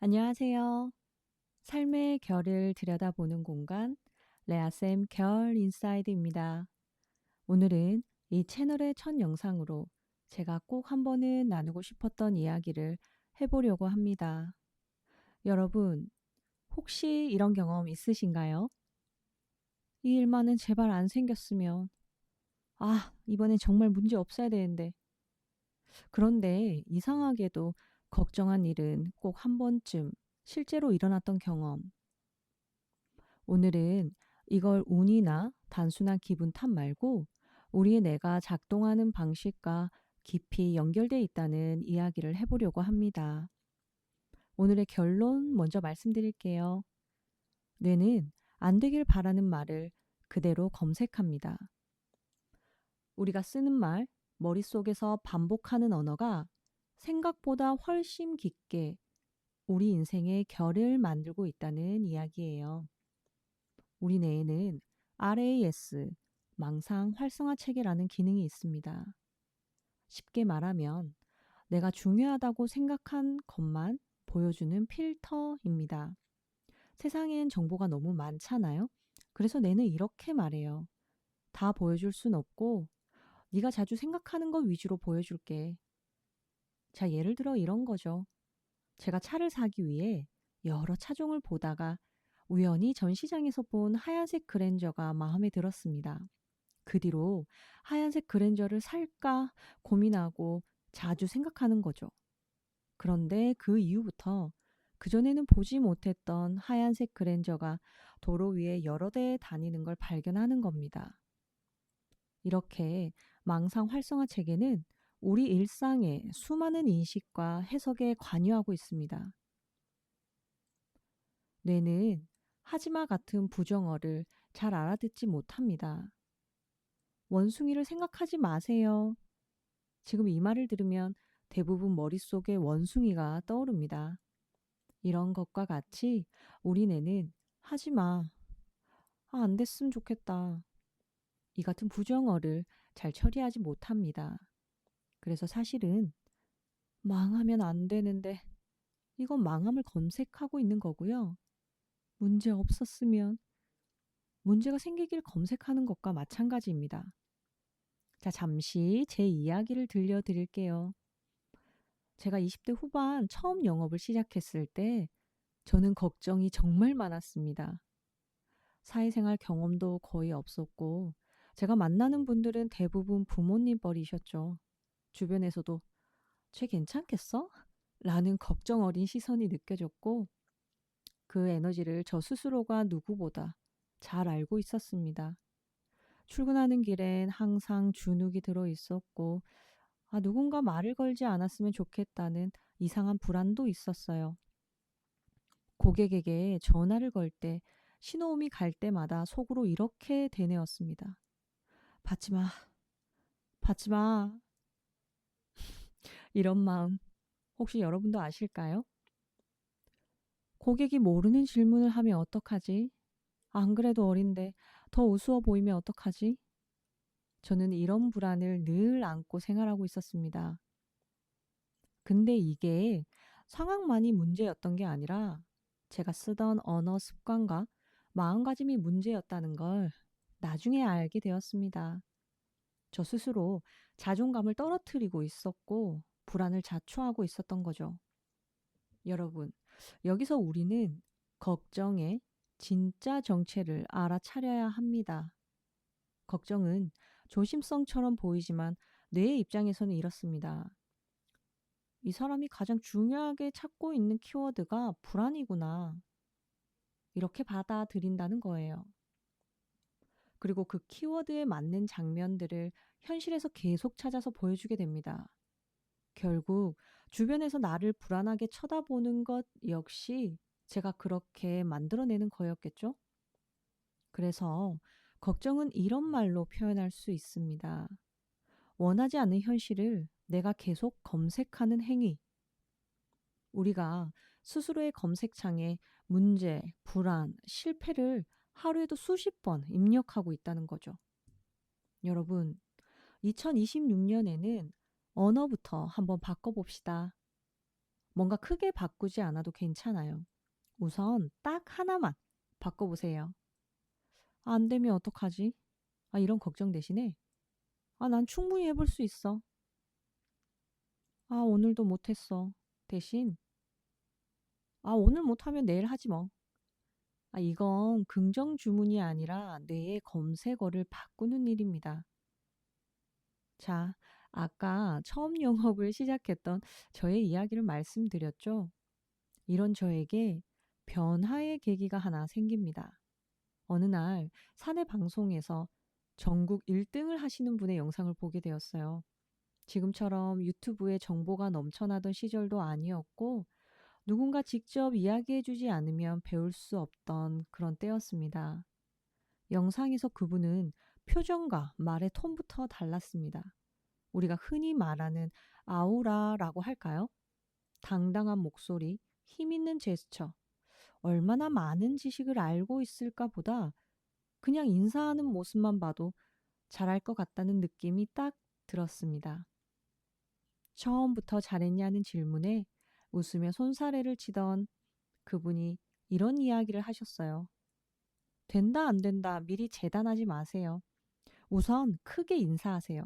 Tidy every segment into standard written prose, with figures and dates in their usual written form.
안녕하세요. 삶의 결을 들여다보는 공간, 레아쌤 결 인사이드입니다. 오늘은 이 채널의 첫 영상으로 제가 꼭 한 번은 나누고 싶었던 이야기를 해보려고 합니다. 여러분, 혹시 이런 경험 있으신가요? 이 일만은 제발 안 생겼으면, 이번엔 정말 문제 없어야 되는데. 그런데 이상하게도 걱정한 일은 꼭 한 번쯤 실제로 일어났던 경험, 오늘은 이걸 운이나 단순한 기분 탓 말고 우리의 뇌가 작동하는 방식과 깊이 연결돼 있다는 이야기를 해보려고 합니다. 오늘의 결론 먼저 말씀드릴게요. 뇌는 안 되길 바라는 말을 그대로 검색합니다. 우리가 쓰는 말, 머릿속에서 반복하는 언어가 생각보다 훨씬 깊게 우리 인생의 결을 만들고 있다는 이야기예요. 우리 뇌에는 RAS, 망상 활성화 체계라는 기능이 있습니다. 쉽게 말하면 내가 중요하다고 생각한 것만 보여주는 필터입니다. 세상엔 정보가 너무 많잖아요. 그래서 뇌는 이렇게 말해요. 다 보여줄 순 없고 네가 자주 생각하는 것 위주로 보여줄게. 자, 예를 들어 이런 거죠. 제가 차를 사기 위해 여러 차종을 보다가 우연히 전시장에서 본 하얀색 그랜저가 마음에 들었습니다. 그 뒤로 하얀색 그랜저를 살까 고민하고 자주 생각하는 거죠. 그런데 그 이후부터 그전에는 보지 못했던 하얀색 그랜저가 도로 위에 여러 대 다니는 걸 발견하는 겁니다. 이렇게 망상 활성화 체계는 우리 일상의 수많은 인식과 해석에 관여하고 있습니다. 뇌는 하지마 같은 부정어를 잘 알아듣지 못합니다. 원숭이를 생각하지 마세요. 지금 이 말을 들으면 대부분 머릿속에 원숭이가 떠오릅니다. 이런 것과 같이 우리 뇌는 하지마, 안 됐으면 좋겠다. 이 같은 부정어를 잘 처리하지 못합니다. 그래서 사실은 망하면 안 되는데 이건 망함을 검색하고 있는 거고요. 문제 없었으면 문제가 생기길 검색하는 것과 마찬가지입니다. 자, 잠시 제 이야기를 들려드릴게요. 제가 20대 후반 처음 영업을 시작했을 때 저는 걱정이 정말 많았습니다. 사회생활 경험도 거의 없었고 제가 만나는 분들은 대부분 부모님 뻘이셨죠. 주변에서도 쟤 괜찮겠어? 라는 걱정 어린 시선이 느껴졌고 그 에너지를 저 스스로가 누구보다 잘 알고 있었습니다. 출근하는 길엔 항상 주눅이 들어 있었고 누군가 말을 걸지 않았으면 좋겠다는 이상한 불안도 있었어요. 고객에게 전화를 걸 때 신호음이 갈 때마다 속으로 이렇게 되뇌었습니다. 받지 마, 받지 마. 이런 마음 혹시 여러분도 아실까요? 고객이 모르는 질문을 하면 어떡하지? 안 그래도 어린데 더 우스워 보이면 어떡하지? 저는 이런 불안을 늘 안고 생활하고 있었습니다. 근데 이게 상황만이 문제였던 게 아니라 제가 쓰던 언어 습관과 마음가짐이 문제였다는 걸 나중에 알게 되었습니다. 저 스스로 자존감을 떨어뜨리고 있었고 불안을 자초하고 있었던 거죠. 여러분, 여기서 우리는 걱정의 진짜 정체를 알아차려야 합니다. 걱정은 조심성처럼 보이지만 뇌의 입장에서는 이렇습니다. 이 사람이 가장 중요하게 찾고 있는 키워드가 불안이구나. 이렇게 받아들인다는 거예요. 그리고 그 키워드에 맞는 장면들을 현실에서 계속 찾아서 보여주게 됩니다. 결국 주변에서 나를 불안하게 쳐다보는 것 역시 제가 그렇게 만들어내는 거였겠죠? 그래서 걱정은 이런 말로 표현할 수 있습니다. 원하지 않는 현실을 내가 계속 검색하는 행위. 우리가 스스로의 검색창에 문제, 불안, 실패를 하루에도 수십 번 입력하고 있다는 거죠. 여러분, 2026년에는 언어부터 한번 바꿔봅시다. 뭔가 크게 바꾸지 않아도 괜찮아요. 우선 딱 하나만 바꿔보세요. 아, 안 되면 어떡하지? 아, 이런 걱정 대신에, 아, 난 충분히 해볼 수 있어. 아, 오늘도 못했어. 대신, 아, 오늘 못하면 내일 하지 뭐. 아, 이건 긍정 주문이 아니라 뇌의 검색어를 바꾸는 일입니다. 자, 아까 처음 영업을 시작했던 저의 이야기를 말씀드렸죠. 이런 저에게 변화의 계기가 하나 생깁니다. 어느 날 사내 방송에서 전국 1등을 하시는 분의 영상을 보게 되었어요. 지금처럼 유튜브에 정보가 넘쳐나던 시절도 아니었고, 누군가 직접 이야기해주지 않으면 배울 수 없던 그런 때였습니다. 영상에서 그분은 표정과 말의 톤부터 달랐습니다. 우리가 흔히 말하는 아우라라고 할까요? 당당한 목소리, 힘 있는 제스처, 얼마나 많은 지식을 알고 있을까 보다 그냥 인사하는 모습만 봐도 잘할 것 같다는 느낌이 딱 들었습니다. 처음부터 잘했냐는 질문에 웃으며 손사래를 치던 그분이 이런 이야기를 하셨어요. 된다, 안 된다, 미리 재단하지 마세요. 우선 크게 인사하세요.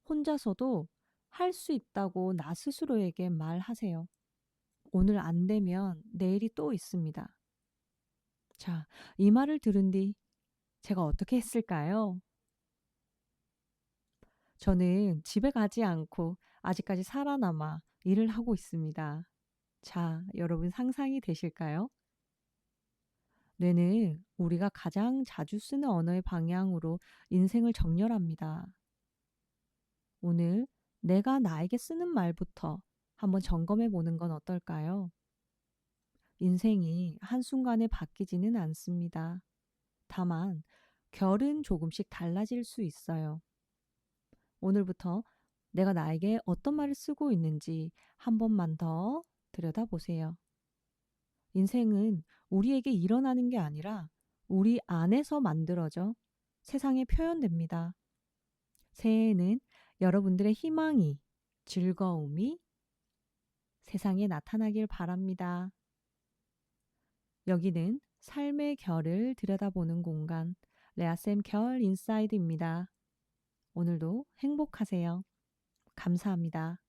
혼자서도 할 수 있다고 나 스스로에게 말하세요. 오늘 안 되면 내일이 또 있습니다. 자, 이 말을 들은 뒤 제가 어떻게 했을까요? 저는 집에 가지 않고 아직까지 살아남아 일을 하고 있습니다. 자, 여러분 상상이 되실까요? 뇌는 우리가 가장 자주 쓰는 언어의 방향으로 인생을 정렬합니다. 오늘 내가 나에게 쓰는 말부터 한번 점검해 보는 건 어떨까요? 인생이 한순간에 바뀌지는 않습니다. 다만, 결은 조금씩 달라질 수 있어요. 오늘부터 내가 나에게 어떤 말을 쓰고 있는지 한 번만 더 들여다보세요. 인생은 우리에게 일어나는 게 아니라 우리 안에서 만들어져 세상에 표현됩니다. 새해에는 여러분들의 희망이, 즐거움이 세상에 나타나길 바랍니다. 여기는 삶의 결을 들여다보는 공간, 레아쌤 결 인사이드입니다. 오늘도 행복하세요. 감사합니다.